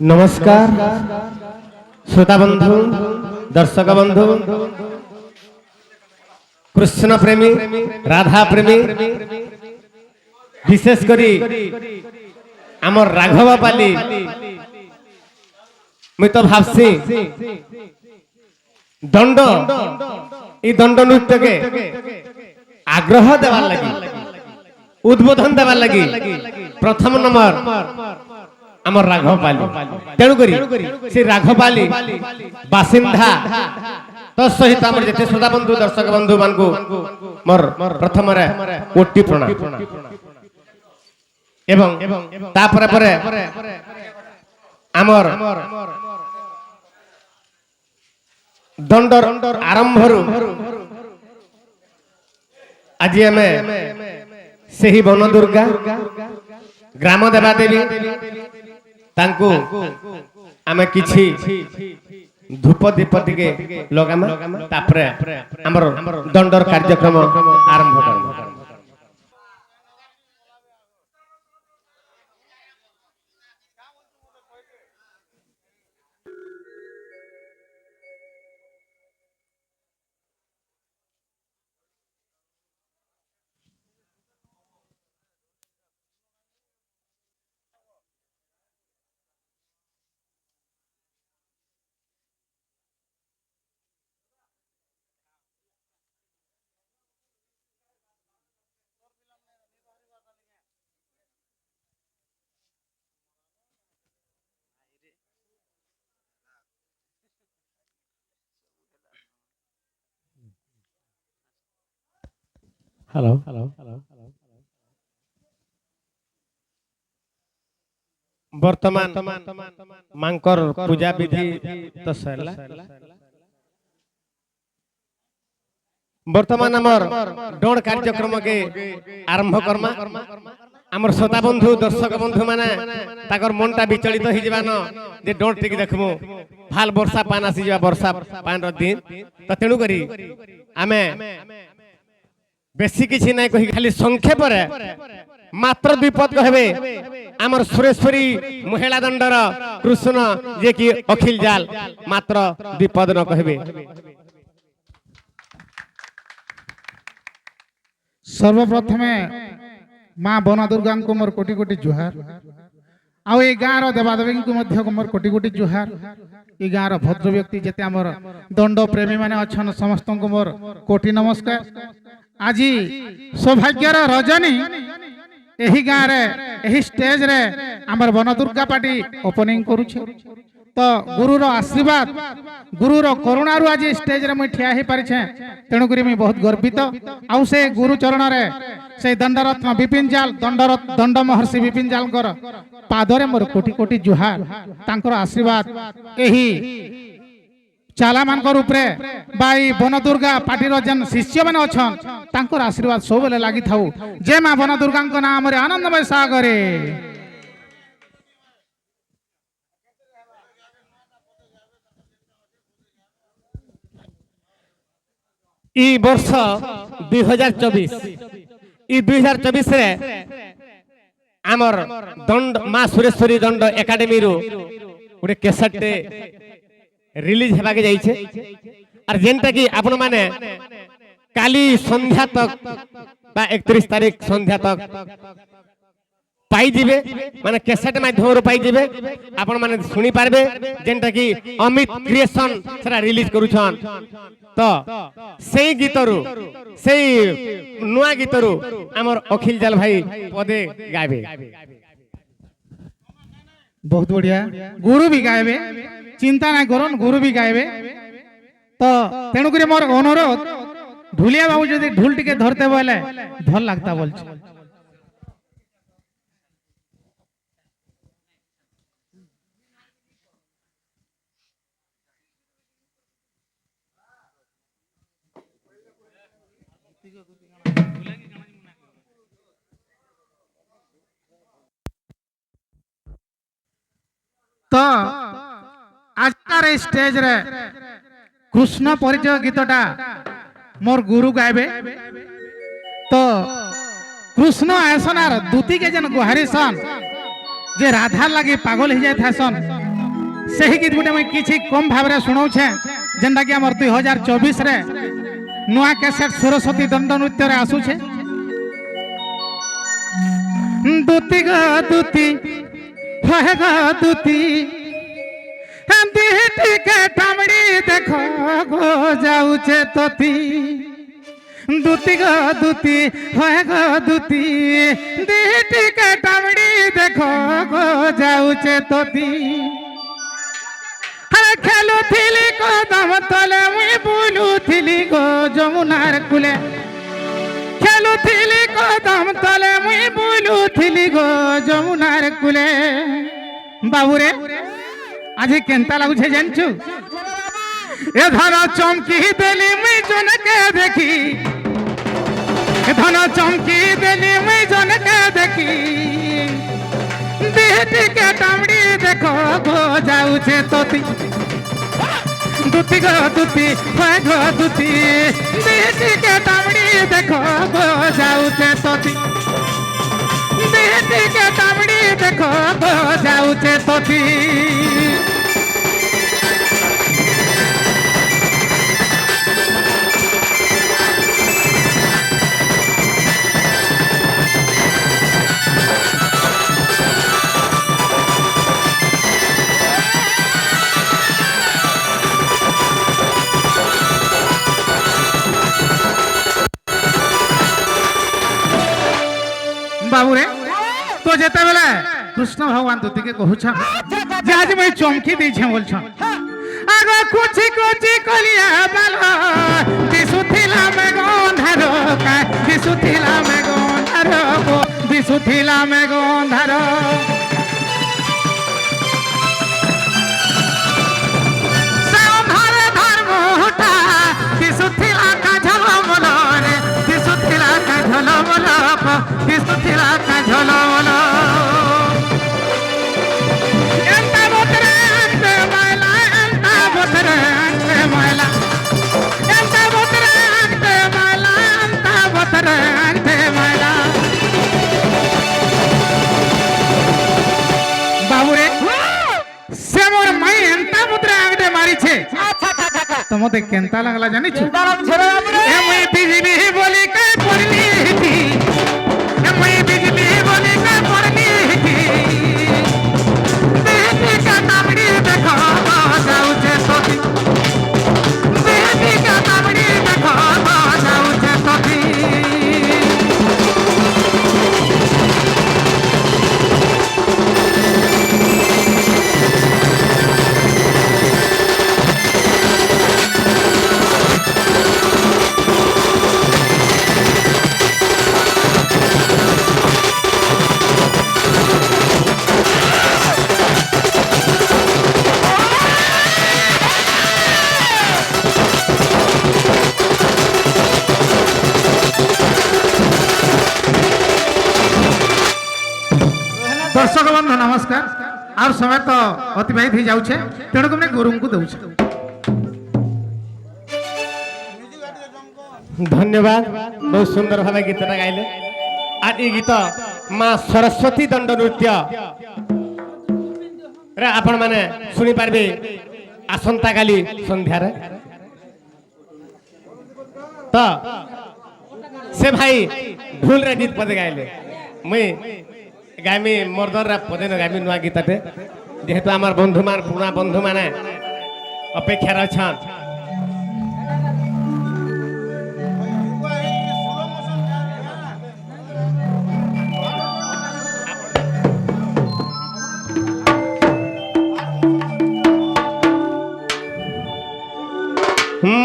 नमस्कार श्रोता बंधु दर्शक बंधु कृष्ण प्रेमी राधा प्रेमी विशेष करी आमर राघव पाली मुई तो भावसी दंड ई दंड नृत्य के आग्रह देवार लगी उद्बोधन देवार लगी प्रथम नंबर आमर राघव पाली तेणुक से राघव पाली बासिंदा तो सहित आमर जेते श्रोता बंधु दर्शक बंधु मान को मोर प्रथम रे कोटि प्रणाम एवं तापर परे आमर दंडर आरंभरु आज आमे सेही वन दुर्गा ग्राम देवा देवी तांको आमे किछि धूप दीप टिके लगामा तापरे हमर दंडर कार्यक्रम आरंभ करबो। हेलो वर्तमान मांकर पूजा विधि तो सरला वर्तमान हमर डोण कार्यक्रम के आरंभ करमा हमर श्रोता बंधु दर्शक बंधु माने ताकर मनटा विचलित हो जबान जे डोण टिक देखमु भाल वर्षा पान आसी जबा वर्षा पान रो दिन त तेनु करी आमे बेसी किछि नै कहि खाली संक्षेप रे मात्र दुई पद कहबे आमर सुरेश्वरी महिला दंडर कृष्ण जे कि अखिल जाल मात्र दुई पद न कहबे। सर्वप्रथमे माँ बन दुर्गा को मोर कोटि कोटि जुहार आउ ए गाँव रो देवादेवी को मध्य को मोर कोटि कोटि जुहार ए गाँव रो भद्र व्यक्ति जेते हमर दंड प्रेमी माने अछन समस्त को मोर कोटि नमस्कार। आज सौभाग्यर रजनी एही गाँव रे एही स्टेज रे हमर बन दुर्गा पार्टी ओपनिंग करूछे तो गुरु रो आशीर्वाद गुरु रो करुणा रु आज स्टेज रे मैं ठिया हे परिछे तेणु करी मैं बहुत गर्वित आउ से गुरु चरण रे से दंडरत्न विपिन जाल दंड महर्षि विपिन जाल कर पादरे मोर कोटि कोटि जुहार तांकर आशीर्वाद एही चाला मानकर ऊपरे बाई बन दुर्गा पार्टी रो जन शिष्य माने अछन तांकर आशीर्वाद सब बेले लागि थाउ जे मां बन दुर्गा को नाम रे आनंदमय सागरे। ई वर्ष 2024 ई 2024 रे आमर दंड मां सुरेश्वरी दंड एकेडमी रो उडे केसेट रिलीज हेबा के जाई छे और जेनटा कि आपण माने काली संध्या तक बा 31 तारीख संध्या तक पाई जिबे माने केसेट माध्यम रो पाई जिबे आपण माने सुनी पारबे जेनटा कि अमित क्रिएशन सेरा रिलीज करूछन तो सेई गीतरु सेई नुआ गीतरु हमर अखिल जाल भाई पदे गाबे बहुत बढ़िया गुरु भी गायबे चिंता ना करन गुरु भी गायबे तो तेणु करी मोर अनुरोध ढुलिया बाबू जदि ढोल टिके धरते बोले भल लागता बोल तो आज स्टेज रे कृष्ण परिचय गीतटा मोर गुरु गायबे तो कृष्ण आसनार दूती के जन गुहारी सन जे राधा लगी पागल हो जाए सन ସେହି ଗୀତ ଗୋଟେ ମୁଇଁ କିଛି କମ୍ ଭାବରେ ଶୁଣାଉଛେ ଯେନ୍ଟାକି ଆମର 2024 ନୂଆ କ୍ୟାସେଟ୍ ସରସ୍ୱତୀ ଦଣ୍ଡ ନୃତ୍ୟରେ ଆସୁଛେ। ଦୁତି ଗ ଦୁତି ହେ ଗ ଦୁତି ଟିକେ ଟାମଡ଼ି ଦେଖ ଗো ଯାଉଛେ ତତି দুতি গ দুতি হয়ে গ দুতি দিটিকে টামড়ি দেখো গো যাউছে ততি আরে খেলুথিলি কদম তলে মুই বুলুথিলি গো যমুনার কূলে খেলুথিলি কদম তলে মুই বুলুথিলি গো যমুনার কূলে। বাবুরে আজি কেনতা লাগুছে জানছু? এ ধর চমকি দেলি মুই জনকে দেখি, এ ধর চমকি দেলি মুই জনকে দেখি দিটিকে টামড়ি দেখো গো যাউছে ততি দুতি গো দুতি হয়ে গো দুতি দিটিকে টামড়ি দেখো গো যাউছে ততি দিটিকে টামড়ি দেখো গো যাউছে ততি। বাবুরে তো যেতে বেলে কৃষ্ণ ভগবান দুতিকে কহুছ যে আজ মুই চমকি দিয়েছে বলছ আগ কুচি কুচি কলিয়া বাল দিশুথিলা মেঘ অন্ধার দিশুথিলা মেঘ অন্ধার দিশুথিলা মেঘ অন্ধার সে অন্ধারে ধর্মটা দিশুথিলা কাঝল মলরে দিশুথিলা কাঝল মল দিশুথিলা কাঝল মল এন্তা বতরে আনতে ময়লা এন্তা বতরে আনতে ময়লা এন্তা বতরে আনতে ময়লা এন্তা বতরে আনতে ময়লা। বাবুরে সে মোর মাই এন্তা বতরে আনতে মারিছে তোমাদের কেনতা লাগলা জানিছ? এ মুই বিজলি বলি কে পড়লি মুই বিজলি বলি কে পড়লি দিটিকে টামড়ি দেখো গো যাউছে ততি দিটিকে টামড়ি দেখো গো যাউছে ততি। দর্শক বন্ধু নমস্কার। আর সময় তো অতিবাহিত হয়ে যাচ্ছে তেণু তুমি গুরুଙ୍କୁ দেউছে। ধন্যবাদ, বহুত সুন্দর ভাবে গীতটা গাইলে। আর এই গীত মা সরস্বতী দণ্ড নৃত্য আপন মানে শুনি পারবে আসন্তা কালি সন্ধ্যারে। তো সে ভাই ভুল রে গীত পদে গাইলে মুই গাইমি মর্দর পদে গাইমি নয়া গীতাতে যেহেতু আমার বন্ধু মান পুরা বন্ধু মানে অপেক্ষার অছন।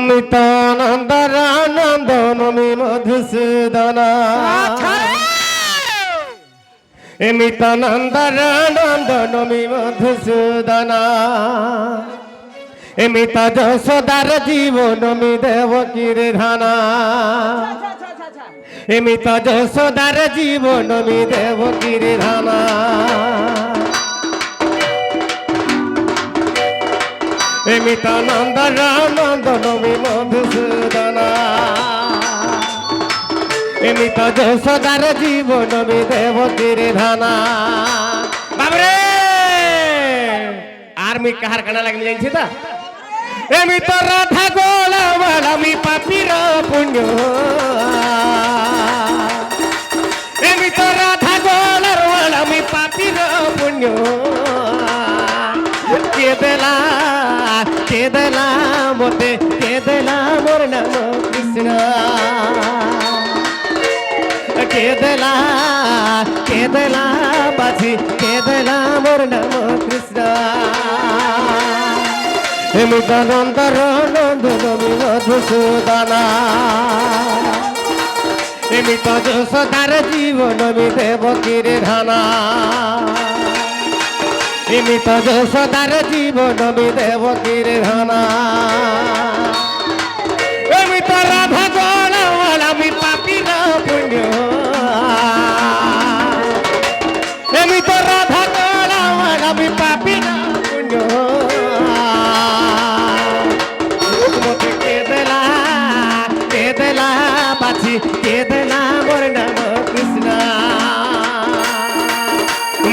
নিতানন্দর নন্দনমি মধুসূদন নিতানন্দর নন্দনমি মধুসূদন এমিতা যশোদার জীবনমি দেবকীর ধানা এমিতা যশোদার জীবনমি দেবকীর ধানা এমিতা নন্দর নন্দনমি মধুসূদন এমিতা যশোদার জীবনমি দেবকীর ধানা। বাবরে আর মুই কাহার কানা লাগি জানিছি তা এমি তো রাধা গোলাম আমি পাপির পুণ্য এমি তো রাধা গোলাম আমি পাপির পুণ্য কে দেলা মতে কে দেলা মোর নাম কৃষ্ণ কে দেলা বাজি কে দেলা মোর নাম কৃষ্ণ এমিত নন্দর নন্দন মধুসূদনা এমিত যশোদার জীবন মি দেবকীর ধানা এমিত যশোদার জীবন মি দেবকীর ধানা এমিত রাধা গোলাম আমি পাপির পুণ্য এমিত রাধা গোলাম আমি পাপির পুণ্য বাছি কে দেলা মোর নাম কৃষ্ণ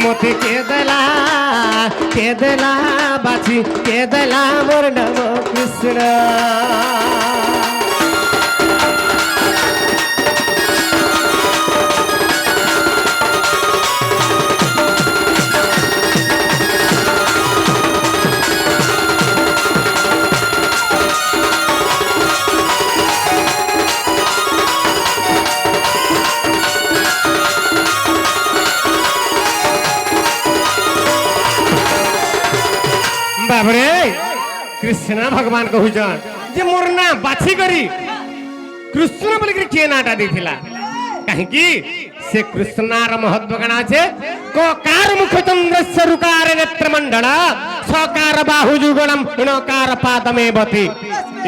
মতে কে দেলা বাছি কে দেলা মোর নাম কৃষ্ণ बाबरे कृष्ण भगवान कहूछन जे मोर ना बाछी करी कृष्ण बोल के के नाटा देथिला काहे की से कृष्णार महत्व गणा छे कोकार मुख चंद्रस्य रुकार नेत्र मंडल सकार बाहु जुगणम णकार पादमे बति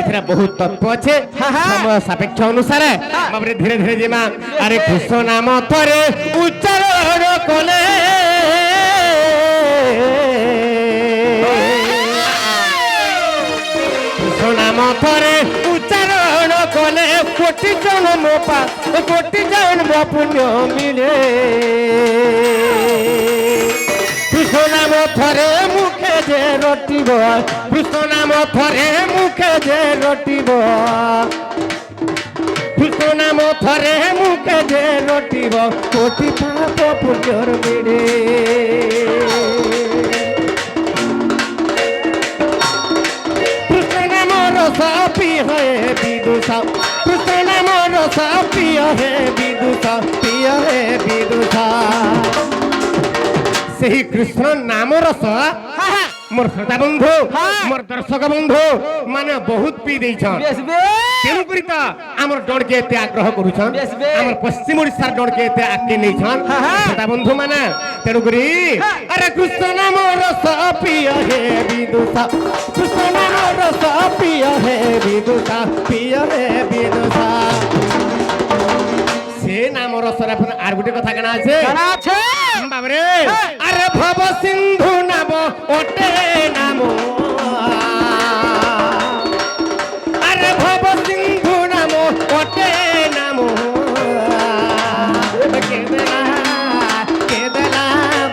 इथरा बहुत तत्व छे समय सापेक्ष अनुसार बाबरे धीरे धीरे जेमा अरे कृष्ण नाम थरे उच्चारण कोले नाम थरे उच्चारण कले कोटि जन्म कोटि जन्म पुण्य मिले कृष्ण नाम थरे मुखे जे रटिब कृष्ण नाम थरे मुखे जे रटिब कृष्ण नाम थरे मुखे जे रटिब कोटि पाप पुण्य मिले पिय है विदुषा कृष्ण नाम रस पिय है विदुषा सही कृष्ण नाम रस मोर श्रोता बंधु मोर दर्शक बंधु माने बहुत पी देछन तेनु करी त हमर डण के एते आग्रह करूछन हमर पश्चिम ओडिसा डण के एते आके नैछन श्रोता बंधु माने तेनु करी अरे कृष्ण नाम रस पिय हे विदुषा कृष्ण नाम रस पिय हे विदुषा से नाम रस रे आर गुटे कथा कना আছে बाबरे अरे भव सिंधु नाम ओटे नाम अरे भव सिंधु नाम ओटे नाम केदला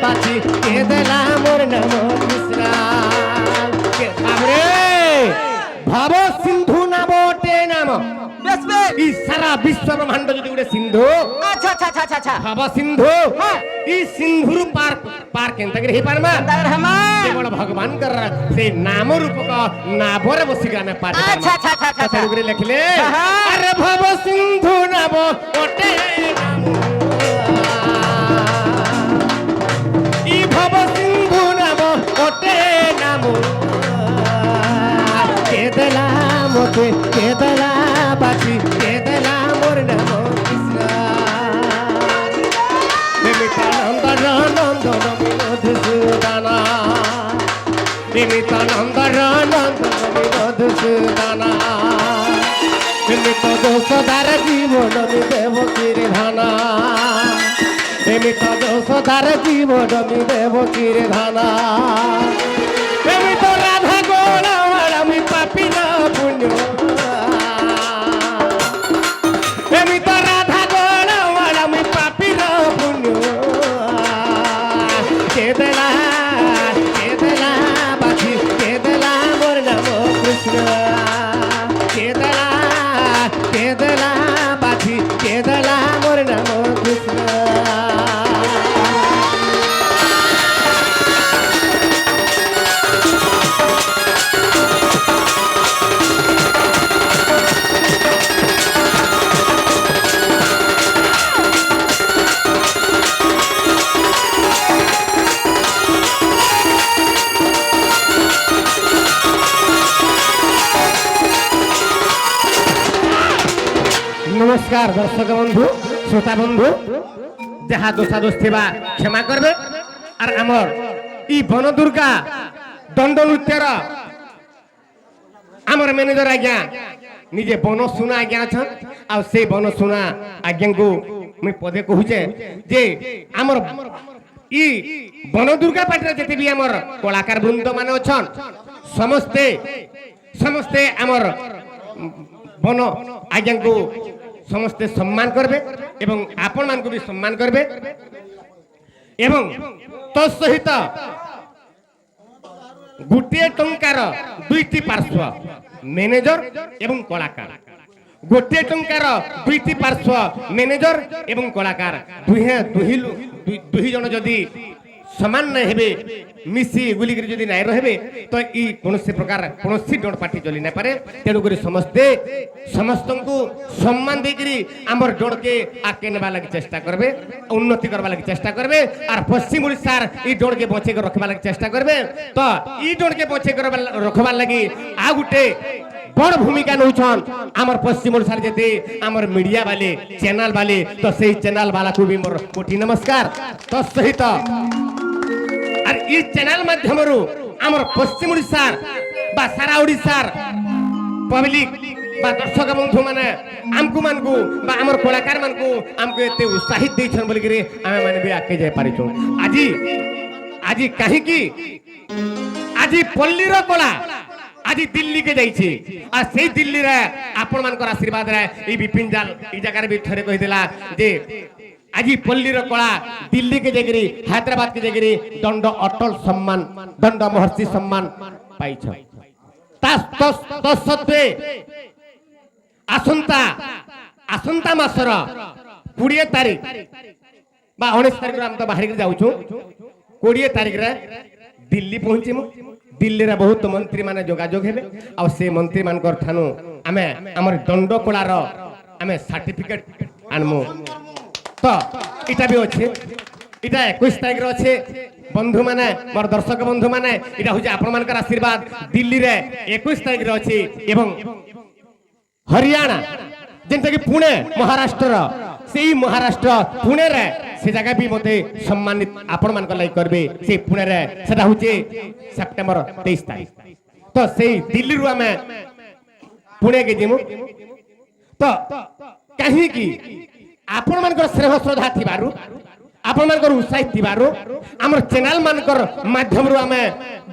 बाची केदला मोर नाम कृष्ण बाबरे भव सिंधु नाम ओटे नाम ई सारा विश्व ब्रह्मांड যদি গুড়ে সিন্ধু আচ্ছা আচ্ছা আচ্ছা আচ্ছা ভাবা সিন্ধু ई सिंधुर पार पार केनता के हे पारमा केवल भगवान कर से नाम रूप का नाभर बसी ग्रामे पाठ अच्छा अच्छा अच्छा अच्छा गुरे लिखले अरे भव सिंधु नाम ओटे ई भव सिंधु नाम ओटे नाम केदला मोते केदला बाची केदला मोर नाम कृष्ण नंदन नंदन मधुसूदना निमित नंदन नंदन मधुसूदना निमित दोषदार जीवन मी देवकीर धाना निमित दोषदार जीवन मी देवकीर धाना निमित राधा गोलाम मी पापी ना पुण्य निमित राधा गोलाम मी पापी ना पुण्य केदला बाची নমস্কার দর্শক বন্ধু শ্রোতা বন্ধু যাহা দোষাদোষ থিবা ক্ষমা করবে আর আমার ই বন দুর্গা দণ্ড নৃত্যর আমার ম্যানেজর আজ্ঞা নিজে বন সুনা আজ্ঞা অছন আর সেই বন সুনা আজ্ঞাঙ্কু মুই পদে কহুছে যে আমার ই বন দুর্গা পার্টির যেতে বি আমার কলাকার বৃন্দ মানে অছন সমস্তে সমস্তে আমার বন আজ্ঞাঙ্কু সমস্তে সম্মান করবে এবং আপন মানকু বি সম্মান করবে এবং তৎসহিত গোটিয়ে টঙ্কার দুইটি পার্শ্ব ম্যানেজর এবং কলাকার গোটিয়ে টঙ্কার দুইটি পার্শ্ব ম্যানেজর এবং কলাকার দুই জন যদি সমান না হেবে মিশি গুলিকি যদি নাই রহবে তো ই কোনসি প্রকার কোনসি ডট পার্টি চলি না পারে তেণু করে সমস্তে সমস্তଙ୍କୁ সম্মান দেইকরি আমার ডটকে আকে নেবা লাগি চেষ্টা করবে উন্নতি করবা লাগি চেষ্টা করবে আর পশ্চিম ওড়িশার ই ডটকে বঁচে রখবা লাগি চেষ্টা করবে তো ই ডটকে বঁচে রখবার লাগি আ গুটে বড় ভূমিকা নৌছন আমার পশ্চিম ওড়িশার যেতে আমার মিডিয়া বালে চ্যানেল বালে তো সেই চ্যানেল বালাকু বি মোর কোটি নমস্কার তো সহিত আর এই চ্যানেল মাধ্যমରୁ আমার পশ্চিম ওড়িশার বা সারা ওড়িশার পাবলিক বা দর্শক বন্ধু মানে আমকু মানকু বা আমার কলাকার মানকু আমকু এতে উৎসাহিত ଦେଇছন বলি করে আমি মানে বি আকে যাই পারিছু আজি আজি কাহিকি আজি পল্লীর কলা আজি দিল্লি কে যাইছি আর সেই দিল্লি রে আপন মানকর আশীর্বাদ রে এই বিপিন জাল এই জায়গার বি থরে কইদিলা যে আজি পল্লীর কলা দিল্লি কে যাইকরি হায়দ্রাবাদ কে যাইকরি দণ্ড অটল সম্মান দণ্ড মহর্ষি সম্মান পাইছ তৎসত্ত্বে আসন্তা মাসর 20 তারিখ বা 19 তারিখ আমি তো বাহারি যাউছু 20 তারিখ রে দিল্লি পৌঁছিমু দিল্লির বহুত মন্ত্রী মানে যোগাযোগ হেবে আর সেই মন্ত্রী মানকর ঠানু আমি আমার দণ্ড কলার আমি সার্টিফিকেট আনমু তো এটা বি আছে এটা 21 তারিখ রে আছে বন্ধু মানে মোর দর্শক বন্ধু মানে এটা হচ্ছে আপন মানকর আশীর্বাদ দিল্লি রে 21 তারিখ রে আছে এবং হরিয়ানা যেটা কি পুনে মহারাষ্ট্র সেই মহারাষ্ট্র পুনে রে সে জায়গা বি মতে সম্মানিত আপন মানক লাইক করবে সেই পুনে রে সেটা হচ্ছে সেপ্টেম্বর 23 তারিখ তো সেই দিল্লি রু আমি পুনে কে জিমু তো কাহিকি আপন মানকর স্নেহ শ্রদ্ধা থিবারু আপন মানকর উৎসাহিত থিবারু আমার চ্যানেল মানকর মাধ্যমରୁ ଆମେ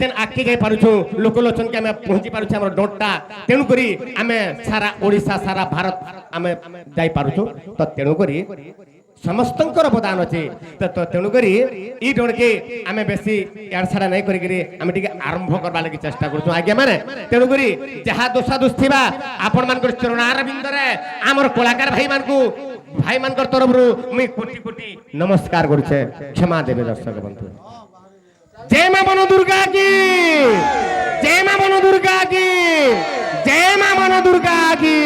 যেন আগে যাই পারুছু লোকলোচন কে আমি পৌঁছি পারুছু আমার ডটটা তেণু করি আমি সারা ওড়িশা সারা ভারত আমি যাই পারুছু তো তেণু করি সমস্তଙ୍କର অবদান আছে তো তেণু করি ই ডটকে আমি বেশি ইয়ার ছাড়া নাই করি আমি টিকে আরম্ভ করবা লাগি চেষ্টা করছু আজ্ঞা মানে তেণু করি যাহা দোষা দোষ থিবা আপন মানকর চরণার বিন্দরে আমার কলাকার ভাই মানকু ভাই মানকর তরফরু মুই কোটি কোটি নমস্কার করছে ক্ষমা দেবে দর্শক বন্ধু জয় মা বন দুর্গা কি জয় মা বন দুর্গা কি জয় মা বন দুর্গা কি